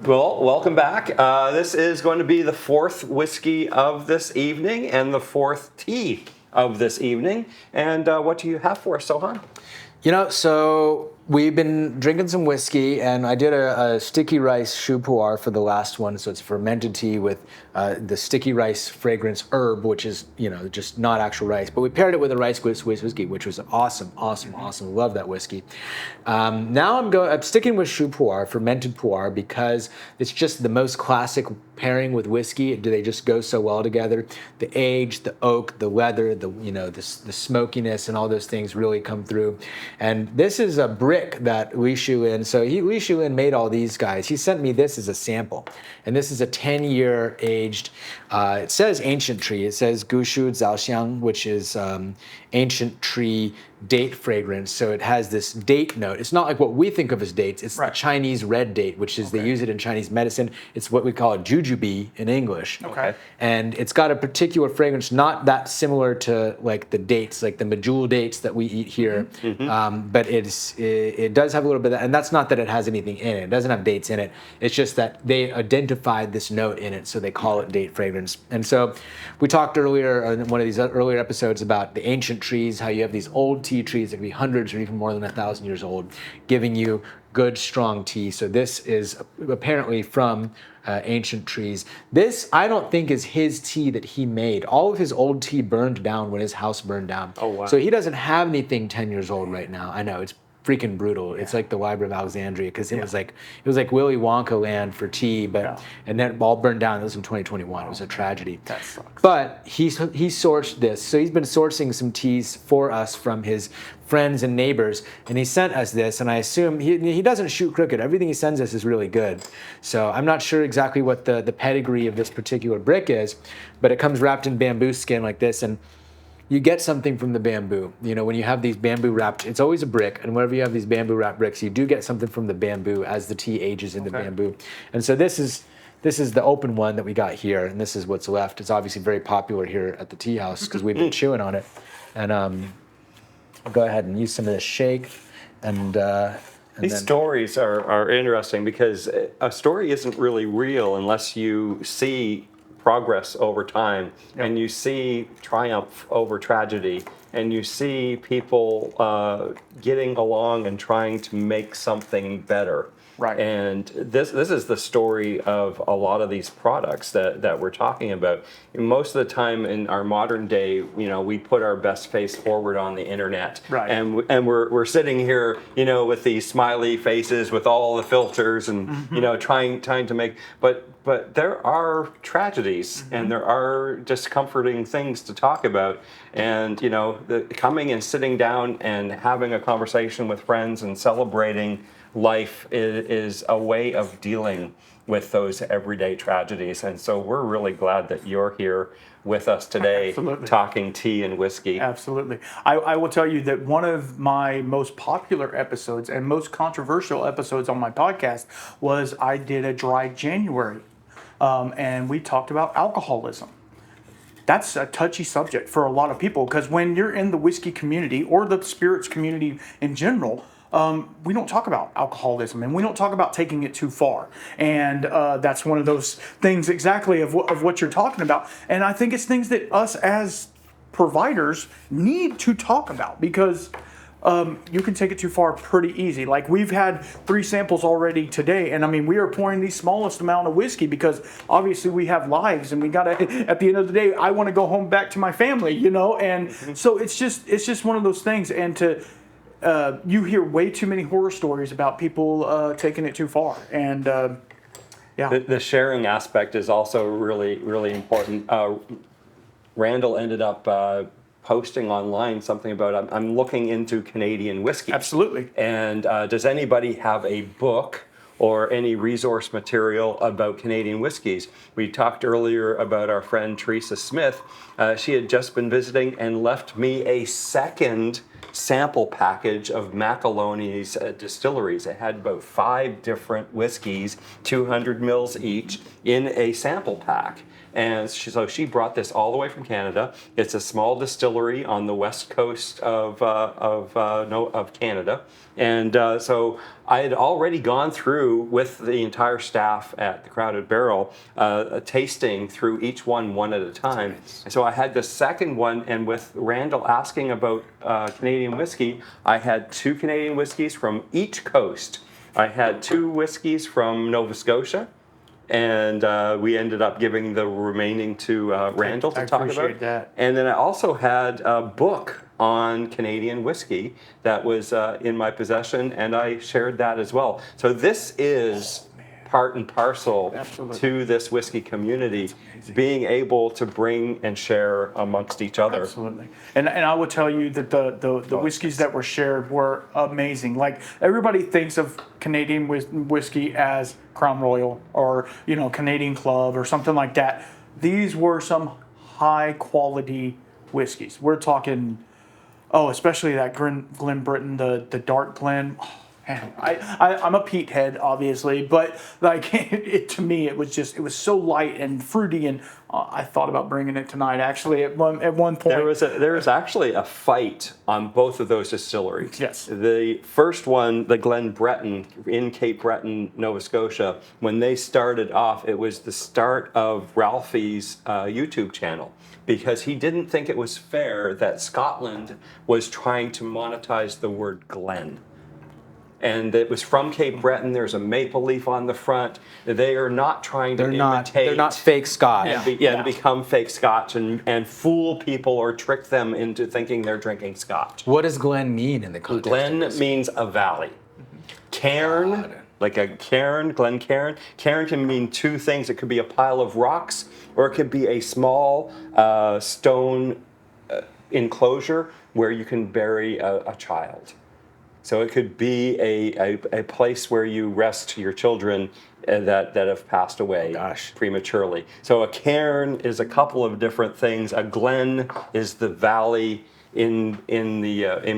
Well, welcome back. This is going to be the fourth whiskey of this evening and the fourth tea of this evening. And what do you have for us, Sohan? So we've been drinking some whiskey, and I did a sticky rice Pu-erh for the last one. So it's fermented tea with the sticky rice fragrance herb, which is, just not actual rice. But we paired it with a rice whiskey, which was awesome. Love that whiskey. Now I'm sticking with Pu-erh, fermented Pu-erh, because it's just the most classic pairing with whiskey. They just go so well together. The age, the oak, the leather, the smokiness, and all those things really come through. And this is a brick that Li Shuin, Li Shuin made all these guys. He sent me this as a sample. And this is a 10-year aged, it says ancient tree. It says Gushu Zaoxiang, which is ancient tree date fragrance. So it has this date note. It's not like what we think of as dates. It's the Chinese red date, which is they use it in Chinese medicine. It's what we call a jujube in English. Okay. And it's got a particular fragrance, not that similar to like the dates, like the medjool dates that we eat here. But it does have a little bit of that. And that's not that it has anything in it. It doesn't have dates in it. It's just that they identified this note in it, so they call it date fragrance. And so we talked earlier in one of these earlier episodes about the ancient trees, how you have these old tea trees that can be hundreds or even more than 1,000 years old, giving you good, strong tea. So this is apparently from ancient trees. This, I don't think, is his tea that he made. All of his old tea burned down when his house burned down. Oh, wow. So he doesn't have anything 10 years old right now. I know, it's freaking brutal. It's like the Library of Alexandria, because it was like Willy Wonka land for tea, and then it all burned down. It was in 2021. It was a tragedy. That sucks. But he sourced this, so he's been sourcing some teas for us from his friends and neighbors, and he sent us this. And I assume he doesn't shoot crooked. Everything he sends us is really good. So I'm not sure exactly what the pedigree of this particular brick is, but it comes wrapped in bamboo skin like this, and you get something from the bamboo. When you have these bamboo wrapped, it's always a brick, and whenever you have these bamboo wrapped bricks, you do get something from the bamboo as the tea ages in the bamboo. And so this is the open one that we got here, and this is what's left. It's obviously very popular here at the tea house because we've been chewing on it. And I'll go ahead and use some of this shake. And These stories are interesting because a story isn't really real unless you see progress over time, and you see triumph over tragedy, and you see people getting along and trying to make something better. Right. And this is the story of a lot of these products that we're talking about. Most of the time in our modern day, we put our best face forward on the internet. Right. And we're sitting here, with these smiley faces with all the filters and trying to make but there are tragedies and there are discomforting things to talk about. And coming and sitting down and having a conversation with friends and celebrating life is a way of dealing with those everyday tragedies. And so we're really glad that you're here with us today. Absolutely. Talking tea and whiskey. Absolutely. I will tell you that one of my most popular episodes and most controversial episodes on my podcast was I did a dry January, and we talked about alcoholism. That's a touchy subject for a lot of people, because when you're in the whiskey community or the spirits community in general, we don't talk about alcoholism, and we don't talk about taking it too far. And that's one of those things exactly of what you're talking about. And I think it's things that us as providers need to talk about, because you can take it too far pretty easy. Like, we've had 3 samples already today, and I mean, we are pouring the smallest amount of whiskey because obviously we have lives, and we gotta, at the end of the day, I want to go home back to my family, and so it's just one of those things. And you hear way too many horror stories about people taking it too far, and The sharing aspect is also really, really important. Randall ended up posting online something about, I'm looking into Canadian whiskey. Absolutely. And does anybody have a book or any resource material about Canadian whiskeys? We talked earlier about our friend Teresa Smith. She had just been visiting and left me a second sample package of Macaloni's distilleries. It had about 5 different whiskeys, 200 mils each, in a sample pack. And she brought this all the way from Canada. It's a small distillery on the west coast of Canada. And so I had already gone through with the entire staff at the Crowded Barrel, a tasting through each one at a time. And so I had the second one, and with Randall asking about Canadian whiskey, I had 2 Canadian whiskeys from each coast. I had 2 whiskeys from Nova Scotia, and we ended up giving the remaining to Randall to talk about. I appreciate that. And then I also had a book on Canadian whiskey that was in my possession, and I shared that as well. So this is part and parcel to this whiskey community, being able to bring and share amongst each other. Absolutely. And I will tell you that the whiskeys that were shared were amazing. Like, everybody thinks of Canadian whiskey as Crown Royal or, Canadian Club or something like that. These were some high quality whiskeys. We're talking, especially that Glen Britton, the dark Glen. Man, I'm a peat head, obviously, but like to me, it was so light and fruity, and I thought about bringing it tonight. Actually, at one point, there was actually a fight on both of those distilleries. Yes. The first one, the Glen Bretton in Cape Breton, Nova Scotia, when they started off, it was the start of Ralphie's YouTube channel, because he didn't think it was fair that Scotland was trying to monetize the word Glen. And it was from Cape Breton. There's a maple leaf on the front. They are not trying to imitate. They're not fake Scotch. And become fake Scotch and fool people or trick them into thinking they're drinking Scotch. What does Glen mean in the context? Glen means a valley. Cairn, like a cairn, Glen Cairn. Cairn can mean 2 things. It could be a pile of rocks, or it could be a small stone enclosure where you can bury a child. So it could be a place where you rest your children that have passed away prematurely. So a cairn is a couple of different things. A glen is the valley in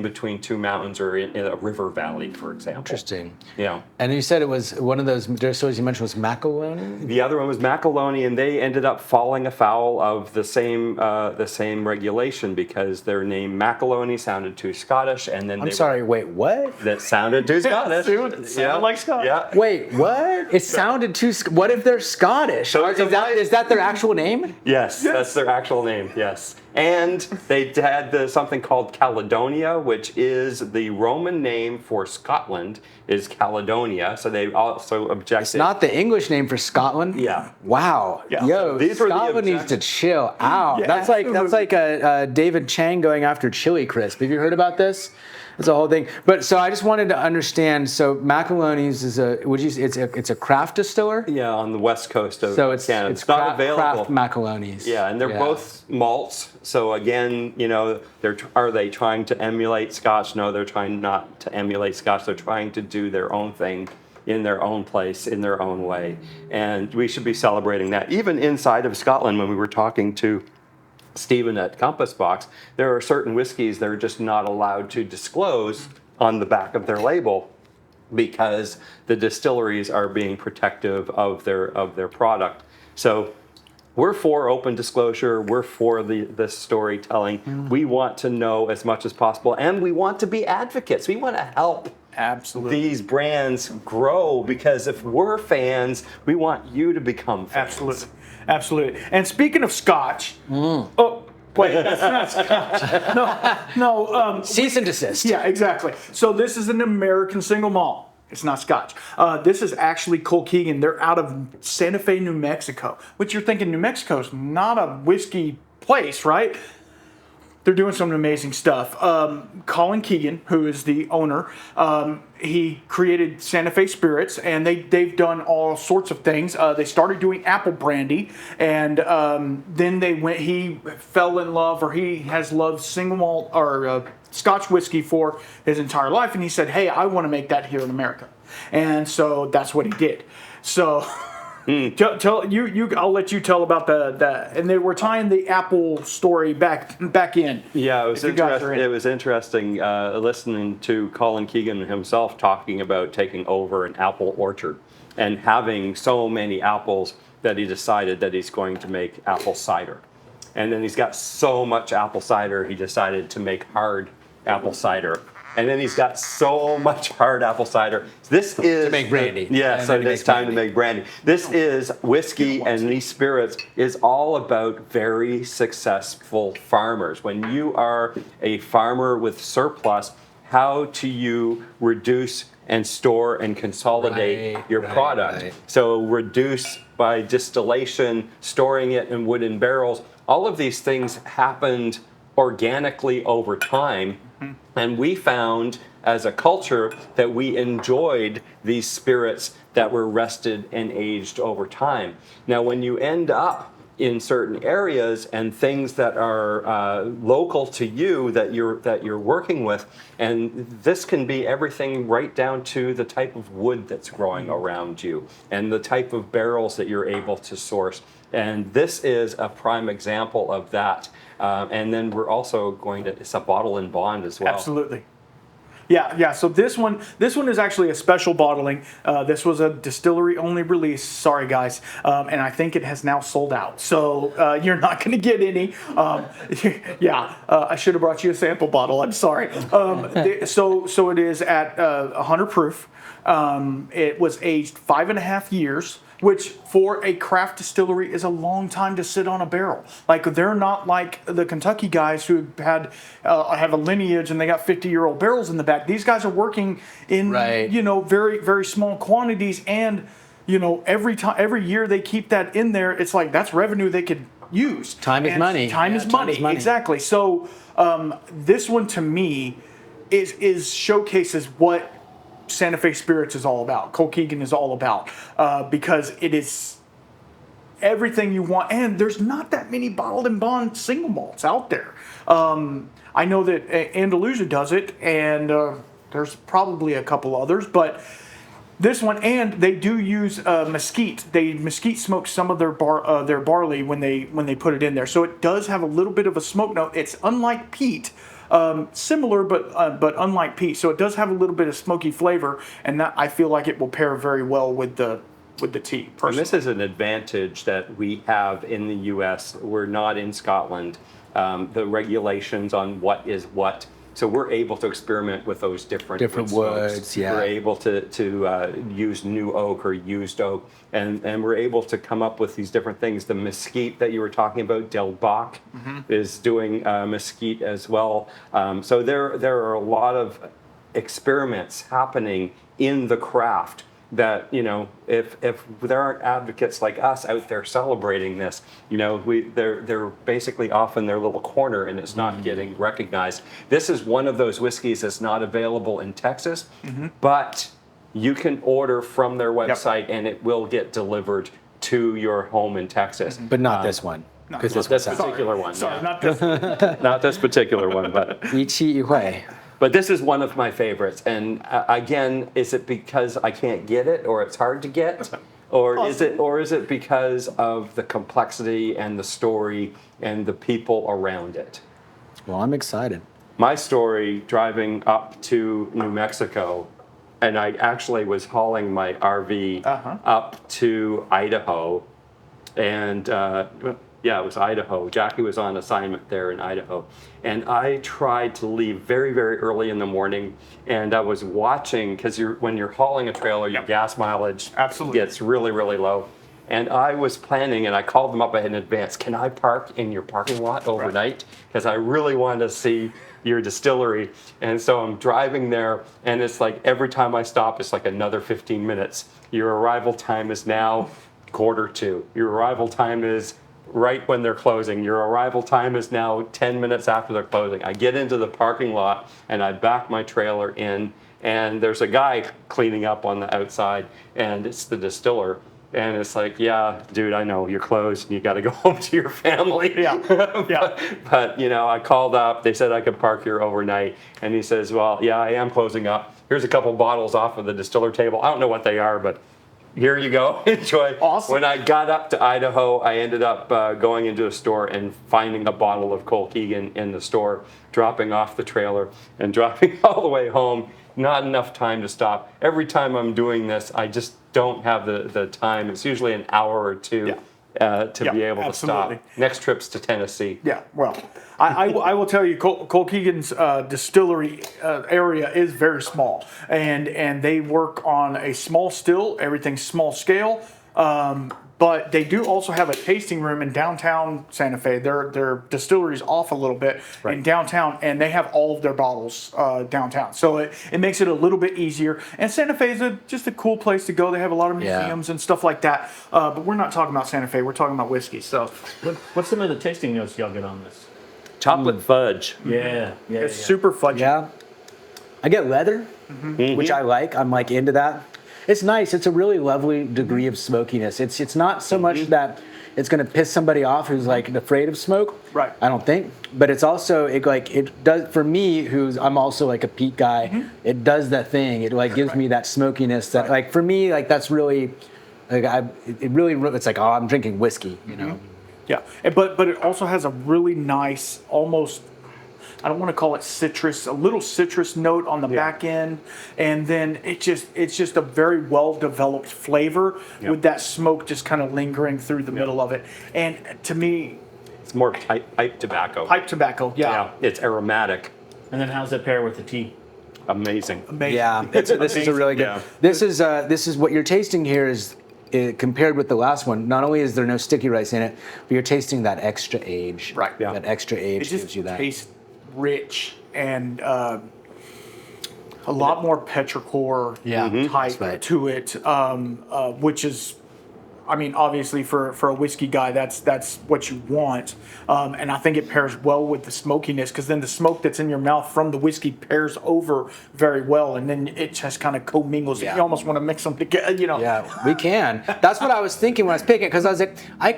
between 2 mountains, or in a river valley, for example. Interesting. Yeah. And you said it was one of those distilleries you mentioned was Maccalone? The other one was Maccalone, and they ended up falling afoul of the same regulation, because their name Maccalone sounded too Scottish, and then wait, what? That sounded too Scottish. It sounded like Scottish. Yeah. Wait, what? It sounded too. What if they're Scottish? So is that their actual name? Yes, that's their actual name. Yes. And they had something called Caledonia, which is the Roman name for Scotland, is Caledonia. So they also objected. It's not the English name for Scotland. Yeah. Wow. Yeah. Yo, These were the Scotland needs to chill out. Yeah, that's like a David Chang going after chili crisp. Have you heard about this? It's a whole thing. But so I just wanted to understand. So Maccalone's is it's a craft distiller. Yeah, on the west coast of Canada. It's not available. Craft Maccalone's. Yeah, and they're both malts. So again, are they trying to emulate Scotch? No, they're trying not to emulate Scotch. They're trying to do their own thing in their own place, in their own way. And we should be celebrating that. Even inside of Scotland, when we were talking to Stephen at Compass Box, there are certain whiskeys they're just not allowed to disclose on the back of their label, because the distilleries are being protective of their product. So we're for open disclosure. We're for the storytelling. We want to know as much as possible, and we want to be advocates. We want to help these brands grow, because if we're fans, we want you to become fans. Absolutely. And speaking of Scotch, oh, wait, that's not Scotch. No. Cease and desist. Yeah, exactly. So this is an American single malt. It's not Scotch. This is actually Colkegan. They're out of Santa Fe, New Mexico. Which you're thinking, New Mexico's not a whiskey place, right? They're doing some amazing stuff. Colin Kegan, who is the owner, he created Santa Fe Spirits, and they've done all sorts of things. They started doing apple brandy, and then he fell in love, or he has loved single malt or Scotch whiskey for his entire life, and he said, "Hey, I want to make that here in America," and so that's what he did. So. Tell you. I'll let you tell about that. And they were tying the Apple story back in. Yeah, it was interesting. It was interesting listening to Colin Kegan himself talking about taking over an apple orchard and having so many apples that he decided that he's going to make apple cider. And then he's got so much apple cider, he decided to make hard apple cider. And then he's got so much hard apple cider. This is to make brandy. Yeah, so it's time to make brandy. This is whiskey, and these spirits is all about very successful farmers. When you are a farmer with surplus, how do you reduce and store and consolidate your product? Right. So reduce by distillation, storing it in wooden barrels. All of these things happened organically over time. And we found as a culture that we enjoyed these spirits that were rested and aged over time. Now, when you end up in certain areas and things that are local to you that you're working with, and this can be everything right down to the type of wood that's growing around you and the type of barrels that you're able to source. And this is a prime example of that. And then we're also going to, it's a bottle and bond as well. Absolutely. Yeah. So this one is actually a special bottling. This was a distillery only release. Sorry, guys, and I think it has now sold out. So you're not going to get any. I should have brought you a sample bottle. I'm sorry. So it is at 100 proof. It was aged 5.5 years, which for a craft distillery is a long time to sit on a barrel. Like, they're not like the Kentucky guys who have a lineage and they got 50-year-old barrels in the back. These guys are working in very, very small quantities, and every year they keep that in there. It's like that's revenue they could use. Time is money. Time is money. Exactly. So this one to me is showcases what Santa Fe Spirits is all about. Colkegan is all about, because it is everything you want, and there's not that many bottled and bond single malts out there. I know that Andalusia does it, and there's probably a couple others, but this one, and they do use mesquite. They mesquite smoke some of their barley when they put it in there, so it does have a little bit of a smoke note. It's unlike peat. Similar, but unlike peat, so it does have a little bit of smoky flavor, and that I feel like it will pair very well with the tea. Personally. And this is an advantage that we have in the U.S. We're not in Scotland. The regulations on what is what, so we're able to experiment with those different woods. Yeah, we're able to use new oak or used oak, and we're able to come up with these different things. The mesquite that you were talking about, Del Bach, is doing mesquite as well. So there are a lot of experiments happening in the craft that, if there aren't advocates like us out there celebrating this, they're basically off in their little corner and it's not getting recognized. This is one of those whiskeys that's not available in Texas, but you can order from their website and it will get delivered to your home in Texas. But not this one. Because this particular one. Sorry, not this one. Not this particular one, but 一期一会. But this is one of my favorites. And again, is it because I can't get it, or it's hard to get, or is it because of the complexity and the story and the people around it? Well, I'm excited. My story driving up to New Mexico, and I actually was hauling my RV up to Idaho, and it was Idaho. Jackie was on assignment there in Idaho. And I tried to leave very, very early in the morning. And I was watching, because when you're hauling a trailer, your gas mileage gets really, really low. And I was planning, and I called them up in advance. Can I park in your parking lot overnight? Because I really wanted to see your distillery. And so I'm driving there, and it's like every time I stop, it's like another 15 minutes. Your arrival time is now 1:45. Your arrival time is right when they're closing. Your arrival time is now 10 minutes after they're closing. I get into the parking lot and I back my trailer in, and there's a guy cleaning up on the outside, and it's the distiller. And it's like, yeah, dude, I know you're closed and you got to go home to your family. But I called up. They said I could park here overnight. And he says, well, yeah, I am closing up. Here's a couple bottles off of the distiller table. I don't know what they are, but here you go. Enjoy. Awesome. When I got up to Idaho, I ended up going into a store and finding a bottle of Colkegan in the store, dropping off the trailer and driving all the way home. Not enough time to stop. Every time I'm doing this, I just don't have the time. It's usually an hour or two to be able to absolutely. stop. Next trip's to Tennessee. Yeah, well, I will tell you, Colkegan's distillery area is very small, and they work on a small still. Everything's small scale. But they do also have a tasting room in downtown Santa Fe. Their distillery's off a little bit in downtown, and they have all of their bottles downtown. So it makes it a little bit easier. And Santa Fe is just a cool place to go. They have a lot of museums and stuff like that. But we're not talking about Santa Fe. We're talking about whiskey. So What's some of the tasting notes y'all get on this? Chocolate fudge. it's super fudgy. Yeah. I get leather, which I like. I'm like into that. It's nice. It's a really lovely degree of smokiness. It's not so much that it's going to piss somebody off who's like afraid of smoke. Right. I don't think. But it's also it does for me I'm also like a peat guy. It does that thing. It like gives me that smokiness that like for me like that's really like it's like I'm drinking whiskey, you know. Yeah, but it also has a really nice, almost, I don't want to call it citrus, a little citrus note on the back end, and then it's just a very well developed flavor with that smoke just kind of lingering through the middle of it. And to me, It's more pipe tobacco. pipe tobacco, Yeah, it's aromatic. And then how's it pair with the tea? Amazing. amazing. Yeah, this is a really good. Yeah. This is what you're tasting here is compared with the last one. Not only is there no sticky rice in it, but you're tasting that extra age. Right. Yeah. That extra It age just gives you that. tastes rich and a lot more petrichor type that's right. to it, which is, I mean, obviously for a whiskey guy, that's what you want, and I think it pairs well with the smokiness because then the smoke that's in your mouth from the whiskey pairs over very well, and then it just kind of commingles. Yeah. You almost want to mix them together, you know. Yeah, we can. That's what I was thinking when I was picking it because I was like, I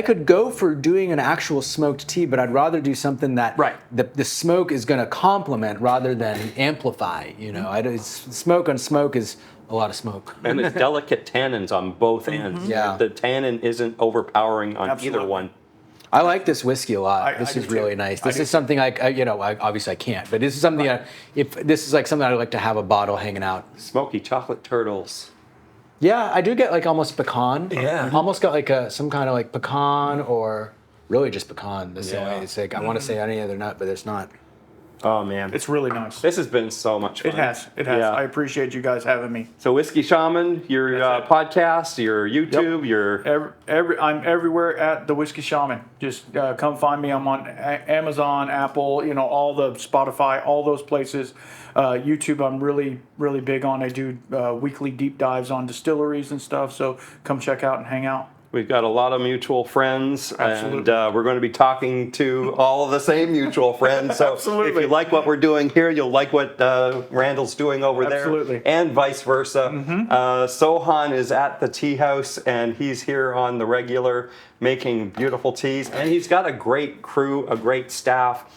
could go for doing an actual smoked tea, but I'd rather do something that the smoke is going to complement rather than amplify. You know, smoke on smoke is a lot of smoke. And it's delicate tannins on both ends. Yeah. The tannin isn't overpowering on Absolutely. either one. I like this whiskey a lot. This I is do really too. nice. I This do is something I obviously I can't, but this is something if this is like something I'd like to have a bottle hanging out. Smoky chocolate turtles. Yeah, I do get like almost pecan. Yeah. Almost got like some kind of like pecan or really just pecan. That's the only way. It's like I want to say any other nut, but it's not. Oh man, It's really nice. this has been so much fun. It has. Yeah. I appreciate you guys having me. So Whiskey Shaman, your That's it. podcast, your YouTube, your I'm everywhere at the Whiskey Shaman. Just come find me. I'm on Amazon, Apple, all the Spotify, all those places. YouTube, I'm really, really big on. I do weekly deep dives on distilleries and stuff. So come check out and hang out. We've got a lot of mutual friends, Absolutely. and we're going to be talking to all of the same mutual friends. So Absolutely. if you like what we're doing here, you'll like what Randall's doing over Absolutely. there, and vice versa. Sohan is at the tea house, and he's here on the regular making beautiful teas, and he's got a great crew, a great staff.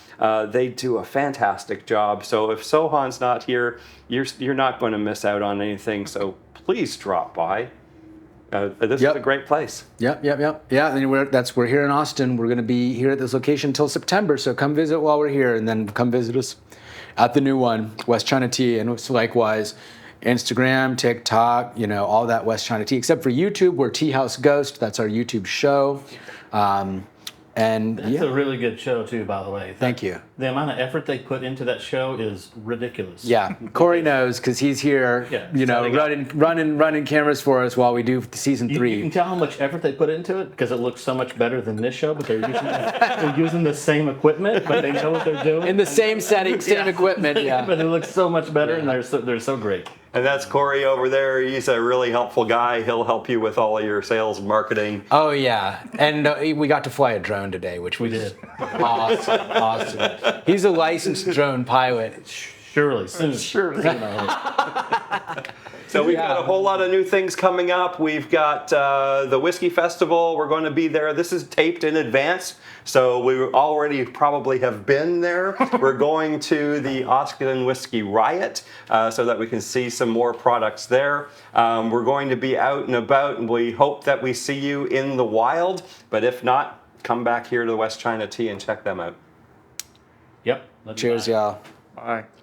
They do a fantastic job. So if Sohan's not here, you're not going to miss out on anything. So please drop by. This is a great place. Yep. Yeah, and we're here in Austin. We're going to be here at this location until September. So come visit while we're here, and then come visit us at the new one, West China Tea, and it's likewise Instagram, TikTok, all that West China Tea, except for YouTube. We're Tea House Ghost. That's our YouTube show. And That's a really good show too, by the way. Thank you. The amount of effort they put into that show is ridiculous. Yeah, Corey knows because he's here, running cameras for us while we do season You 3. can tell how much effort they put into it because it looks so much better than this show, but they're using the same equipment, but they know what they're doing. In the same setting, same equipment, yeah. But it looks so much better, and they're so great. And that's Corey over there. He's a really helpful guy. He'll help you with all of your sales and marketing. Oh, yeah. And we got to fly a drone today, which was did. awesome. He's a licensed drone pilot. Surely, soon. Surely. So we've got a whole lot of new things coming up. We've got the Whiskey Festival. We're going to be there. This is taped in advance, so we already probably have been there. We're going to the Austin Whiskey Riot so that we can see some more products there. We're going to be out and about, and we hope that we see you in the wild. But if not, come back here to the West China Tea and check them out. Yep. Cheers, y'all. Bye.